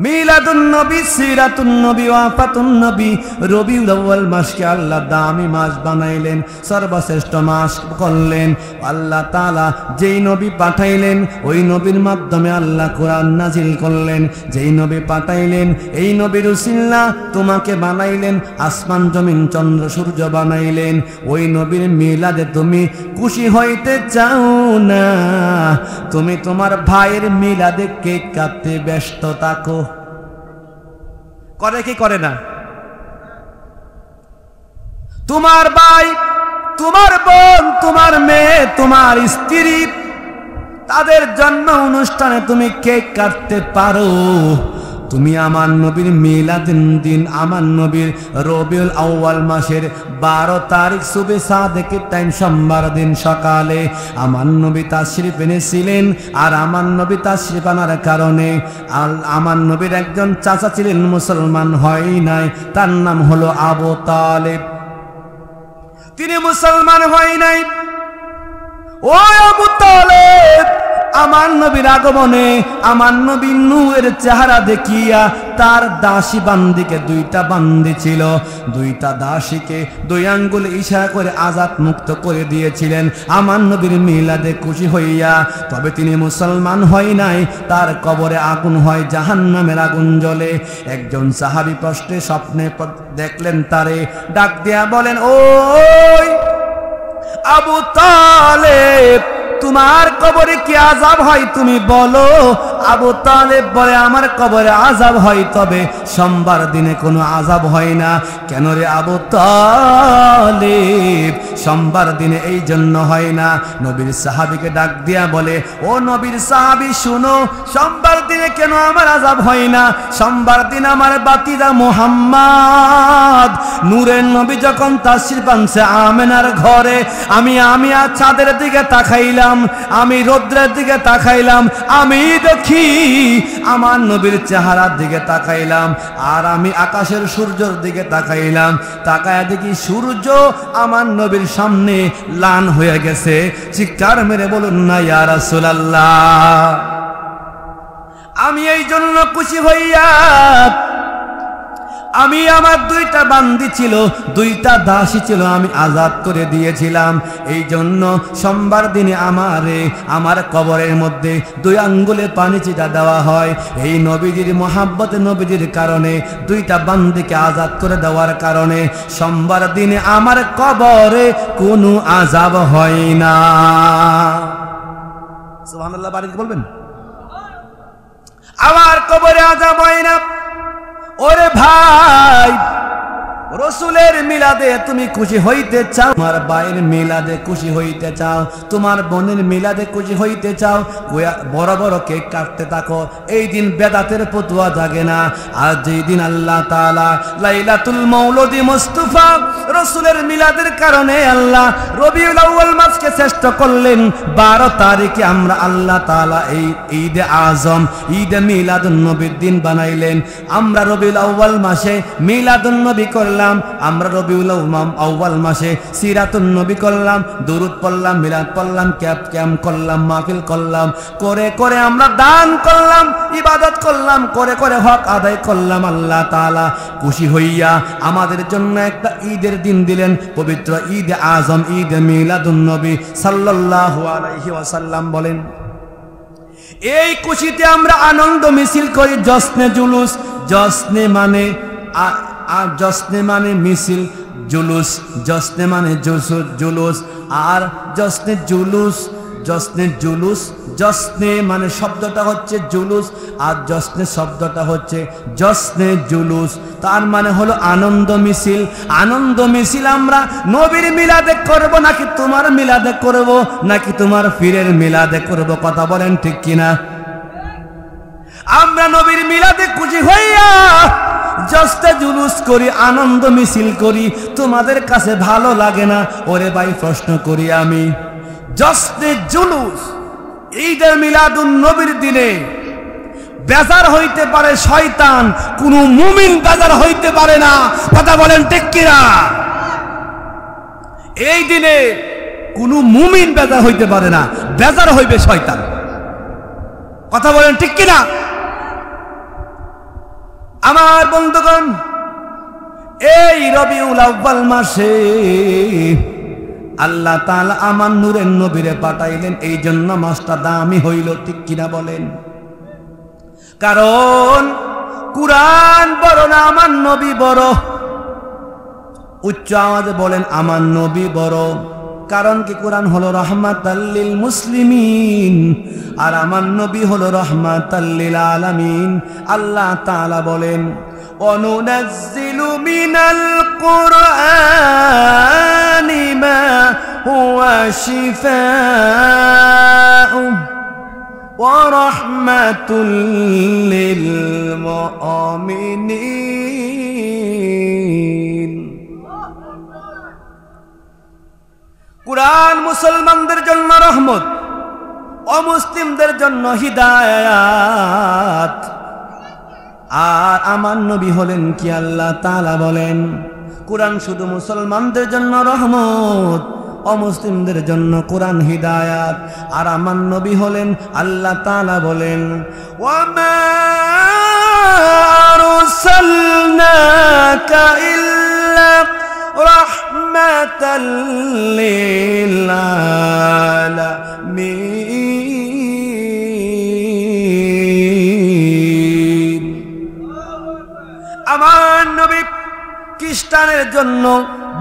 মিলাদুন নবী, সিরাতুন নবী, ওয়াফাতুন নবী, রবিউল আউয়াল মাসকে আল্লাহ দামি মাস বানাইলেন, সর্বশ্রেষ্ঠ মাস করলেন। আল্লাহ তাআলা যেই নবী পাঠাইলেন, ওই নবীর মাধ্যমে আল্লাহ কোরআন নাজিল করলেন। যেই নবী পাঠাইলেন, এই নবীর উসিলা তোমাকে বানাইলেন, আসমান জমিন চন্দ্র সূর্য বানাইলেন। ওই নবীর মিলাদে তুমি খুশি হইতে চাও, না, তুমি তোমার ভাইয়ের মিলাদে কেক কাটতে ব্যস্ত থাকো। করে কি করে না? তোমার ভাই, তোমার বোন, তোমার মেয়ে, তোমার স্ত্রী, তাদের জন্ম অনুষ্ঠানে তুমি কেক কাটতে পারো। তুমি আমার নবীর মিলাদের দিন, আমার নবীর রবিউল আউয়াল মাসের 12 তারিখ সুবে সাদেকের টাইম, সোমবার দিন সকালে আমার নবী তাশরিফ এনেছিলেন। আর আমার নবী তাশরিফ আনার কারণে আমার নবীর একজন চাচা ছিলেন, মুসলমান হয় নাই, তার নাম হলো আবু তালেব। তিনি মুসলমান হয় নাই। ও আবু তালেব, আমার নবীর আগমনে আমার নবী নূরের চেহারা দেখিয়া তার দাসী বান্দিকে, 2টা বান্দি ছিল, 2টা দাসীকে 2 আঙ্গুল ইশারা করে আজাদ মুক্ত করে দিয়েছিলেন আমার নবীর মিলাদে খুশি হইয়া। তবে তিনি মুসলমান হয় নাই, তার কবরে আগুন হয়, জাহান্নামের আগুন জ্বলে। একজন সাহাবী প্রশ্নে স্বপ্নে দেখলেন তারে, ডাক দিয়া বলেন, ওই আবু তালেব, তোমার কবরে কি আযাব হয় তুমি বলো। আবু তালেব বলে, আমার কবরে আযাব হয়, তবে সোমবার দিনে কোনো আযাব হয় না। কেন রে আবু তালেব? সোমবার দিনে এই জন্য হয় না। নবীর সাহাবীকে ডাক দিয়া বলে, ও নবীর সাহাবী শুনো, সোমবার দিনে কেন আমার আযাব হয় না? সোমবার দিন আমার বাতিজা মুহাম্মদ নূরের নবী যখন তাশরিফ আনছে আমেনার ঘরে, আমি আর চাঁদের দিকে তাকাইলাম, আমি রৌদ্রের দিকে তাকাইলাম, আমি দেখি আমার নবীর চেহারার দিকে তাকাইলাম, আর আমি আকাশের সূর্যের দিকে তাকাইলাম, তাকায়া দেখি সূর্য আমার নবীর সামনে লাল হয়ে গেছে। চিৎকার মেরে বলুন না ইয়া রাসূলুল্লাহ। আমি এই জন্য খুশি হইয়া, আমি আমার 2টা বান্দি ছিল, 2টা দাসী ছিল, আমি আজাদ করে দিয়েছিলাম। এই জন্য সোমবার দিনে আমার কবরের মধ্যে 2 আঙ্গুলে পানি ছিটা দেওয়া হয়। এই নবীজির মহাব্বতে, নবীজির কারণে, 2টা বান্দিকে আজাদ করে দেওয়ার কারণে সোমবার দিনে আমার কবরে কোনো আযাব হয় না। সুবহানাল্লাহ, বাড়িতে বলবেন, আমার কবরে আযাব হয় না। ওরে ভাই, রসুলের মিলাদে তুমি খুশি হইতে চাও, তোমার ভাইয়ের মিলাদে খুশি হইতে চাও, তোমার বোনের মিলাদে খুশি হইতে চাও, বড় বড় কেক কাটতে থাকো। এই দিন বেদাতের ফতোয়া জাগে না। আর যেই দিন আল্লাহ তাআলা লাইলাতুল মাউলুদি মুস্তাফা রসুলের মিলাদের কারণে আল্লাহ রবিউল আউয়াল মাসকে শ্রেষ্ঠ করলেন, 12 তারিখে আমরা আল্লাহ তাআলা এই ঈদে আজম, ঈদে মিলাদুন নবীর দিন বানাইলেন। আমরা রবিউল আউয়াল মাসে মিলাদুন নবী করলাম, আমরা রবিউল আউয়াল মাসে সিরাতুন নবী করলাম, দুরূদ পড়লাম, মিলাদ পড়লাম, ক্যাম্প করলাম, মাহফিল করলাম, করে করে আমরা দান করলাম, ইবাদত করলাম, করে করে হক আদায় করলাম। আল্লাহ তাআলা খুশি হইয়া আমাদের জন্য একটা ঈদের দিন দিলেন, পবিত্র ঈদে আজম, ঈদে মিলাদুন নবী সাল্লাল্লাহু আলাইহি ওয়াসাল্লাম বলেন। এই খুশিতে আমরা আনন্দ মিছিল করি, জশ্নে জুলুস। জশ্নে মানে জশ্নে মানে মিছিল, জুলুস, জশ্নে মানে জুলুস, আর জশ্নে জুলুস, জশ্নে জুলুস, জশ্নে মানে শব্দটা হচ্ছে জুলুস, আর জশ্নে শব্দটা হচ্ছে জশ্নে জুলুস, তার মানে হলো আনন্দ মিছিল। আনন্দ মিছিল আমরা নবীর মিলাদে করব নাকি তোমার মিলাদে করব, নাকি তোমার পীরের মিলাদে করব? কথা বলেন ঠিক কিনা? আমরা নবীর মিলাদে খুশি হইয়া জশ্নে জুলুস করি, আনন্দ মিছিল করি, তোমাদের কাছে ভালো লাগে না? ওরে ভাই, প্রশ্ন করি আমি, জশ্নে জুলুস ঈদে মিলাদুন নবীর দিনে বেজার হইতে পারে শয়তান, কোন মুমিন বেজার হইতে পারে না। কথা বলেন ঠিক কিনা? এই দিনে কোন মুমিন বেজার হইতে পারে না, বেজার হইবে শয়তান। কথা বলেন ঠিক কিনা? আমার বন্ধুগণ, এই রবিউল আউয়াল মাসে আল্লাহ তাআলা আমার নূরের নবীরে পাঠাইলেন, এই জন্য মাসটা দামি হইল, ঠিক কিনা বলেন? কারণ কুরআন বড় না আমার নবী বড়? উচ্চ আওয়াজে বলেন, আমার নবী বড়। কারণ কি কোরআন হলো রাহমাতাল লিল মুসলিমিন আর আমার নবী হলো রাহমাতাল লিল আলামিন। আল্লাহ তাআলা বলেন অনুনাজ্জিলু মিনাল কুরআনি মা হুয়া শিফাউ ওয়া রাহমাতুল লিল মুমিনিন। কুরআন মুসলমানদের জন্য রহমত, অমুসলিমদের জন্য হিদায়াত। আর আমার নবী হলেন কি আল্লাহ তাআলা বলেন কুরআন শুধু মুসলমানদের জন্য রহমত, অমুসলিমদের জন্য কুরআন হিদায়াত। আর আমার নবী হলেন আল্লাহ তাআলা বলেন ওয়ামা আরসালনাকা ইল্লা রাহমাতাল লিল আলামিন। আমার নবী খ্রিস্টানের জন্য,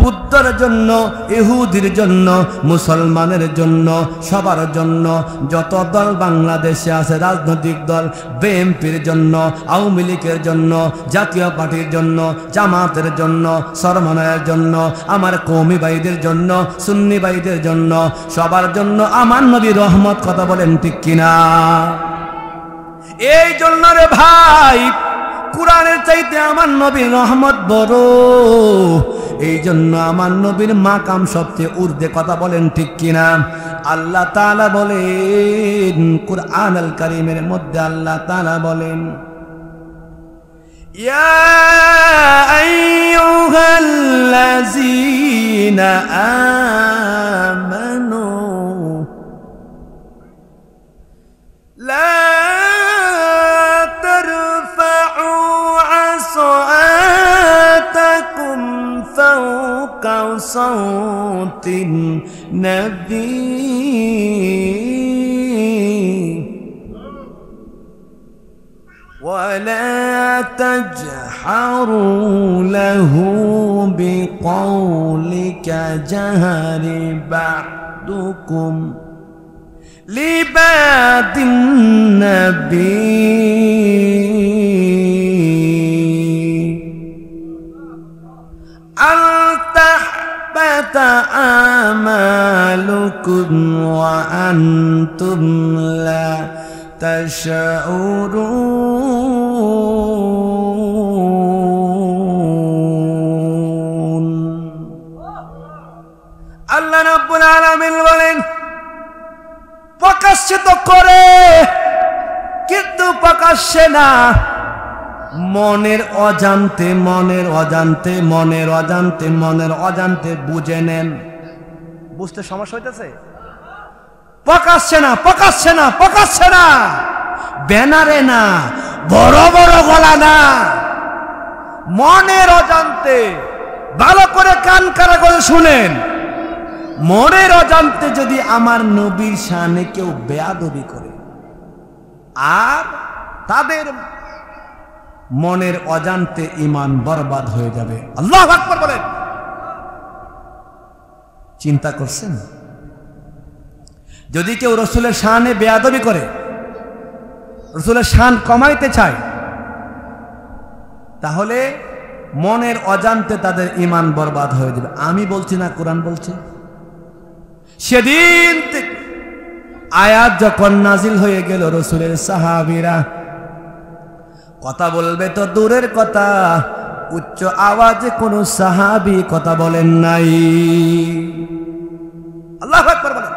বুদ্ধের জন্য, ইহুদির জন্য, মুসলমানের জন্য, সবার জন্য, যত দল বাংলাদেশে আছে রাজনৈতিক দল, বিএনপির জন্য, আওয়ামী লীগের জন্য, জাতীয় পার্টির জন্য, জামাতের জন্য, সরমনায়ের জন্য, আমার কওমি ভাইদের জন্য, সুন্নি ভাইদের জন্য, সবার জন্য আমার নবী রহমত। কথা বলেন ঠিক কিনা? এই জন্য রে ভাই কুরআনের চাইতে আমার নবীর রহমত বড়। এই জন্য আমার নবীর মাকাম সবচেয়ে ঊর্ধ্বে। কথা বলেন ঠিক কিনা? আল্লাহ তাআলা বলেন কুরআনুল কারীমের মধ্যে আল্লাহ তাআলা বলেন ইয়া আইয়ুহাল্লাযীনা আমানু লা فوق صوت النبي ولا تجهروا له بقول كجهر بعضكم لبعض أن تحبط أعمالكم وأنتم لا تشعرون। আল্লাহ রাব্বুল আলামিন বলেন প্রকাশ্যে তো করে কিন্তু প্রকাশ্যে না, মনের অজান্তে মনের অজান্তে মনের অজান্তে মনের অজান্তে বুঝে নেন। বুঝতে সমস্যা হইতেছে? প্রকাশ্যে না প্রকাশ্যে না প্রকাশ্যে না, ব্যানারে না, বড় বড় গলা না, মনের অজান্তে। ভালো করে কান খাড়া করে শুনেন, মনের অজান্তে যদি আমার নবীর শানে কেউ বেয়াদবি করে আর তাদের মনের অজান্তে ঈমান বরবাদ হয়ে যাবে। আল্লাহু আকবার বলেন। চিন্তা করছেন যদি কেউ রাসূলের শানে বেয়াদবি করে, রাসূলের শান কমাইতে চায়, তাহলে মনের অজান্তে তাদের ঈমান বরবাদ হয়ে যাবে। আমি বলছি না, কোরআন বলছে। সেদিন আয়াত যখন নাজিল হয়ে গেল, রাসূলের সাহাবীরা কথা বলবে তো দূরের কথা, উচ্চ আওয়াজে কোন সাহাবী কথা বলেন নাই। আল্লাহু আকবার বলেন।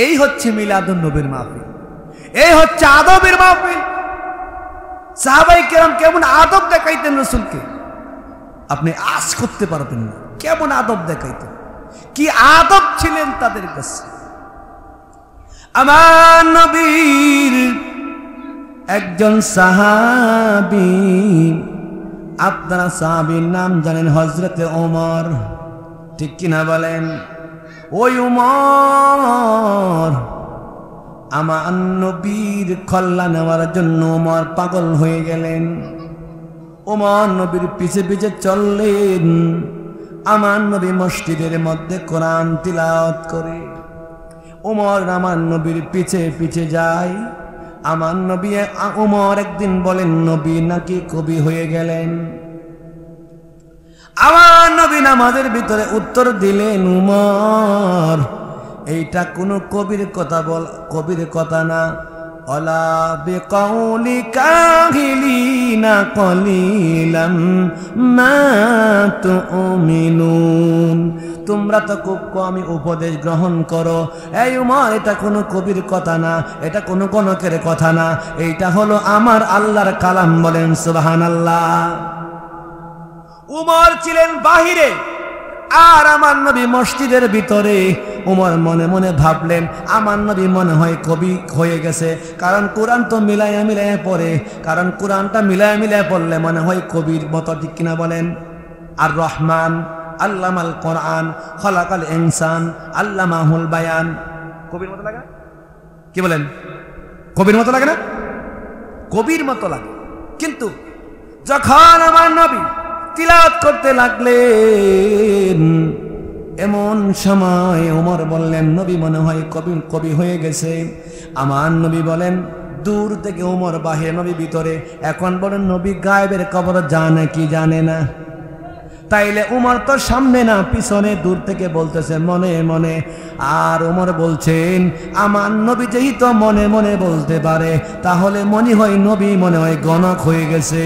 এই হচ্ছে মিলাদুন নবীর মাহফিল, এই হচ্ছে আদবের মাহফিল। সাহাবায়ে কেরাম কেমন আদব দেখাইতেন রাসূলকে, আপনি আশ করতে পারবেন না। কেমন আদব দেখাইতেন, কি আদব ছিলেন তাদের কাছে। আমার নবীর একজন সাহাবী, আপনারা সাহাবীর নাম জানেন, হযরতে ওমর, ঠিক কিনা বলেন? ওই ওমর আমার নবীর খল্লা নেওয়ার জন্য ওমর পাগল হয়ে গেলেন। ওমর নবীর পিছে পিছে চললেন আমার নবী মসজিদের মধ্যে কোরআন তিলাওয়াত করে। ওমর আমার নবীর পিছে পিছে যায়। আমার নবী ওমর একদিন বলেন, নবী নাকি কবি হয়ে গেলেন? আমার নবী নামাজের ভিতরে উত্তর দিলেন, উমর এইটা কোনো কবির কথা না। অলা বিকাউলি কাহিলিনা কলিলাম মা তুমিনুন, তোমরা তো খুব কমই উপদেশ গ্রহণ করো। এই উমর, এটা কোনো কবির কথা না, এটা কোনো গণকের কথা না, এইটা হলো আমার আল্লাহর কালাম। বলেন সুবহানাল্লাহ। উমর ছিলেন বাহিরে, আর আমার নবী মসজিদের ভিতরে। উমর মনে মনে ভাবলেন, আমার নবী মনে হয় কবি হয়ে গেছে, কারণ কোরআন তো মিলাইয়া মিলাইয়া পড়ে, কারণ কোরআনটা মিলাইয়া মিলাইয়া পড়লে মনে হয় কবির মতো, ঠিক কিনা বলেন? আর রহমান আল্লামাল কোরআন খলাকাল ইনসান আল্লামাহুল বায়ান, কবির মতো লাগে না? কি বলেন? কবির মতো লাগে না? কবির মতো লাগে। কিন্তু যখন আমার নবী তিলাওয়াত করতে লাগলেন, এমন সময় ওমর বললেন, নবী মনে হয় কবি হয়ে গেছে। আমার নবী বলেন, দূর থেকে ওমর বাহিরে, নবী ভিতরে। এখন বলেন, নবী গায়েবের খবর জানে কি জানে না? তাইলে উমর তো সামনে না পিছনে, দূর থেকে বলতেছে মনে মনে। আর উমর বলছেন, আমার নবী যেহেতু মনে মনে বলতে পারে, তাহলে মনে হয় নবী মনে হয় গণক হয়ে গেছে।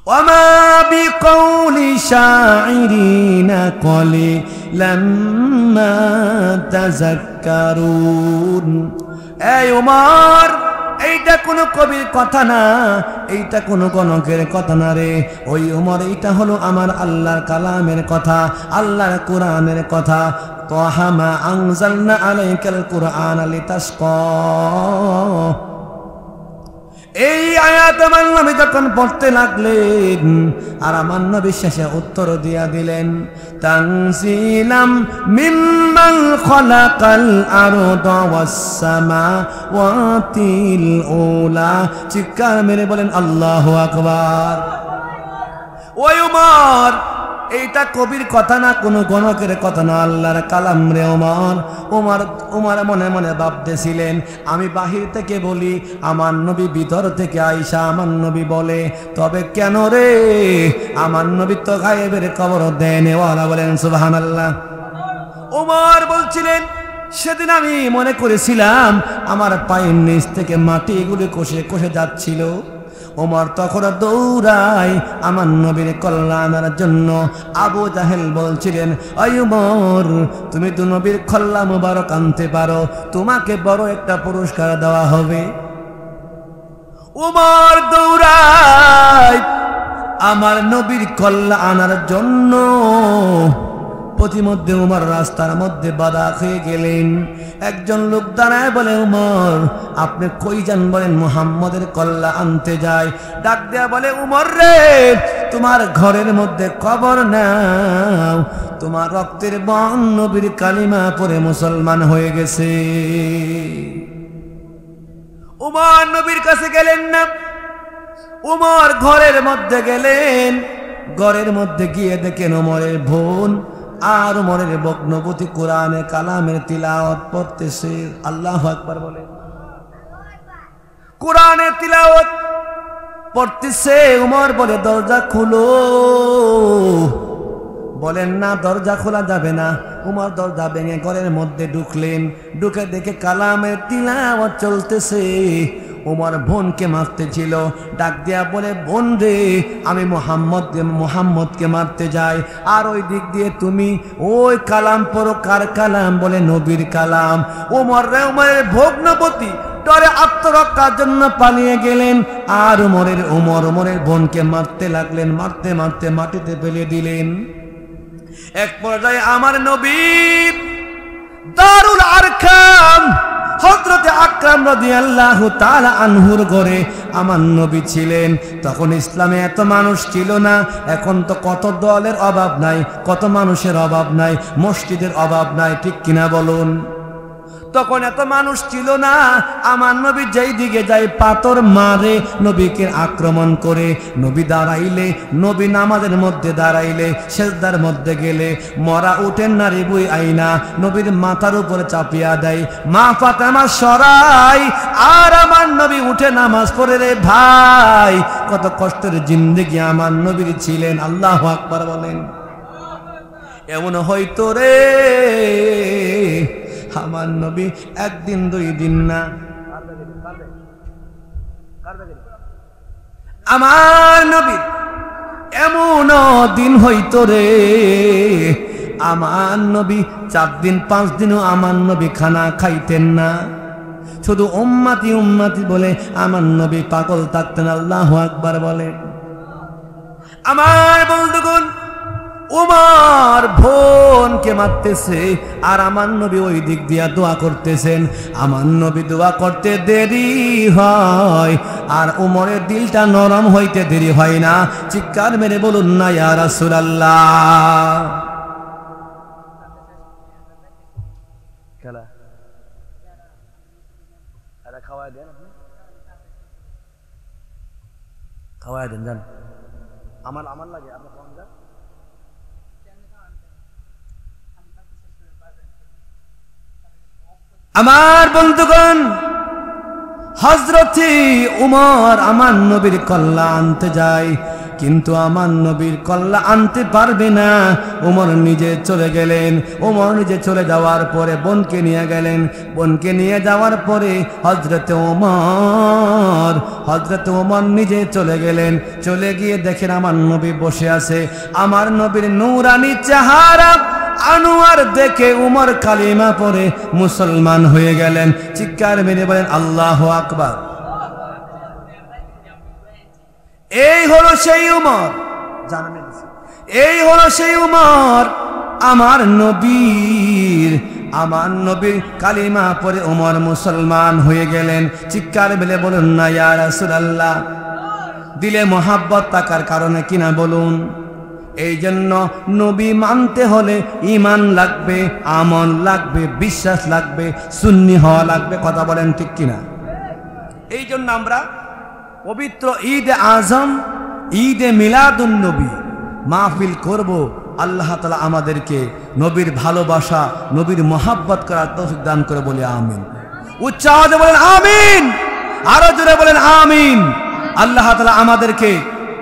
ওয়ামা বিকাউলি শাইরিনা কলিলাম মা তাযাক্কারুন। এই উমর, এইটা কোনো কবির কথা না, এইটা কোনো গণকের কথা না রে। ওই উমর, এইটা হলো আমার আল্লাহর কালামের কথা, আল্লাহর কোরআনের কথা। তাহা মা আনজালনা আলাইকাল কুরআনা লিতাশকা। এই আয়াত আমার নবী যখন পড়তে লাগলেন, আর আমার নবী শেষে উত্তর দিয়া দিলেন, তানজিলাম মিম্মান খলাকাল আরদা ওয়াস সামাওয়াতিল উলা। চিৎকার মেরে বলেন আল্লাহু আকবার। ওই উমর, এইটা কবির কথা না, কোনো গণকের কথা না, আল্লাহর কালাম রে ওমর। উমর মনে মনে ভাবতেছিলেন, আমি বাহির থেকে বলি, আমার নবী ভিতর থেকে আইসা আমার নবী বলে, তবে কেন রে? আমার নবী তো গায়েবের খবর দেন। ওয়ালা বলেন সুবহানাল্লাহ। উমর বলছিলেন, সেদিন আমি মনে করেছিলাম আমার পায়ের নিচ থেকে মাটিগুলি কষে কষে যাচ্ছিল। ওমর তখন দৌড়ায় আমার নবীর কল্যাণের জন্য। আবু জাহেল বলছিলেন, ওই উমর, তুমি তো নবীর খল্লা মুবারক আনতে পারো, তোমাকে বড় একটা পুরস্কার দেওয়া হবে। উমর দৌড়ায় আমার নবীর কল্লা আনার জন্য। প্রতিমধ্যে উমর রাস্তার মধ্যে বাধা খেয়ে গেলেন। একজন লোক দাঁড়ায় বলে, উমর আপনি কই যান? বলেন, মুহাম্মদের কল্লা আনতে যায়। ডাক দেয়া বলে, উমর রে, তোমার ঘরের মধ্যে কবর নাও, তোমার রক্তের বন নবীর কালিমা পড়ে মুসলমান হয়ে গেছে। উমর নবীর কাছে গেলেন না। উমর ঘরের মধ্যে গেলেন। ঘরের মধ্যে গিয়ে দেখেন উমরের বোন আর উমরের বগ্নবতী কোরআনে কালামের তিলাওয়াত পড়তেছে। আল্লাহু আকবার বলে। কোরআনে তিলাওয়াত পড়তেছে। উমর বলে, দরজা খুলো। বলেন না, দরজা খোলা যাবে না। উমর দরজা ভেঙে ঘরের মধ্যে ঢুকলেন। ঢুকে দেখে কালামের তিলাওয়াত চলতেছে। উমর বোনকে মারতে ছিল। ডাক দিয়া বলে, বোন রে, আমি মুহাম্মদকে মারতে যাই, আর ওই দিক দিয়ে তুমি ওই কালাম পড়ো। কার কালাম? বলে, নবীর কালাম। উমরের ভগ্নপতি ডরে আত্মরক্ষার জন্য পালিয়ে গেলেন। আর উমরের বোনকে মারতে লাগলেন। মারতে মারতে মাটিতে ফেলে দিলেন। এক পর্যায়ে আমার নবী দারুল আরকাম হযরত আকরাম রাদিয়াল্লাহু তাআলা আনহুর ঘরে আমার নবী ছিলেন। তখন ইসলামে এত মানুষ ছিল না। এখন তো কত দলের অভাব নাই, কত মানুষের অভাব নাই, মসজিদের অভাব নাই, ঠিক কিনা বলুন? তখন এত মানুষ ছিল না। আমার নবী যেই দিকে যায় পাথর মারে, নবীকে আক্রমণ করে। নবী দাঁড়াইলে, নবী নামাজের মধ্যে দাঁড়াইলে, সেজদার মধ্যে গেলে মরা উঠেন নারী বুই আইনা নবীর মাথার উপরে চাপিয়া দেয়, মা ফাতেমা সরাই, আর আমার নবী উঠে নামাজ পড়ে। রে ভাই, কত কষ্টের জিন্দেগি আমার নবীর ছিলেন। আল্লাহু আকবার বলেন। এমন হয়তো রে আমার নবী একদিন 2 দিন না, আমার নবী এমন দিন হইতো রে আমার নবী 4 দিন 5 দিনও আমার নবী খানা খাইতেন না। শুধু উম্মতি উম্মতি বলে আমার নবী পাগল থাকতেন। আল্লাহু আকবার বলে। আমার বন্ধুগণ, উমর বোনকে মারতেছে আর আমার নবী ওই দিক দিয়া দোয়া করতেছেন। আমার নবী দোয়া করতে দেরি হয় আর উমরের দিলটা নরম হইতে দেরি হয় না। চিৎকার মেরে বলুন না ইয়া রাসূলুল্লাহ। খেলা আরে খাওয়ায় দেন, আপনি খাওয়ায় দেন, জান আমার লাগে আপনার খাওয়ান যান। আমার বন্ধুগণ, হযরতে উমর আমার নবীর কল্লা আনতে যায়, কিন্তু আমার নবীর কল্লা আনতে পারবে না। উমর নিজে চলে গেলেন। উমর নিজে চলে যাওয়ার পরে বোনকে নিয়ে গেলেন। বোনকে নিয়ে যাওয়ার পরে হযরতে উমর নিজে চলে গেলেন। চলে গিয়ে দেখেন আমার নবী বসে আছে। আমার নবীর নূরানি চেহারা আনোয়ার দেখে উমর কালিমা পড়ে মুসলমান হয়ে গেলেন। চিৎকার মেরে বলেন আল্লাহু আকবার। এই হলো সেই উমর, এই হলো সেই উমর আমার নবীর কালিমা পড়ে উমর মুসলমান হয়ে গেলেন। চিৎকার মেরে বলুন না ইয়া রাসূলুল্লাহ। দিলে মোহাব্বত থাকার কারণে কিনা বলুন। এই জন্য নবী মানতে হলে ঈমান লাগবে, আমল লাগবে, বিশ্বাস লাগবে, সুন্নি হওয়া লাগবে। কথা বলেন ঠিক কিনা? এই জন্য আমরা পবিত্র ঈদে আজম, ঈদে মিলাদুন নবী মাহফিল করব। আল্লাহ তাআলা আমাদেরকে নবীর ভালোবাসা, নবীর মোহাব্বত করার তৌফিক দান করে বলে আমিন। উচ্চ আওয়াজে বলেন আমিন, আরো জোরে বলেন আমিন। আল্লাহ তাআলা আমাদেরকে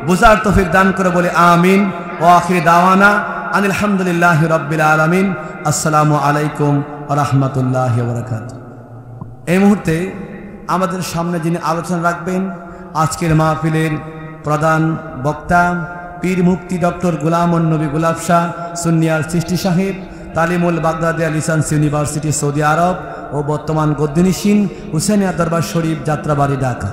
বুঝার তৌফিক দান করে বলে আমিন। ওয়া আখির দাওয়ানা আনিল হামদুলিল্লাহি রাব্বিল আলামিন। আসসালামু আলাইকুম ওয়া রাহমাতুল্লাহি ওয়া বারাকাতুহু। এই মুহূর্তে আমাদের সামনে যিনি আলোচনা রাখবেন, আজকের মাহফিলের প্রধান বক্তা পীর মুফতি ডক্টর গোলাম নবী গোলাপ শাহ সুন্নিয়ার সৃষ্টি সাহেব, তালিমুল বাগদাদিয়া লিসান্স ইউনিভার্সিটি সৌদি আরব ও বর্তমান গদ্দিনিসীন হুসেনিয়া দরবার শরীফ যাত্রাবাড়ি ঢাকা।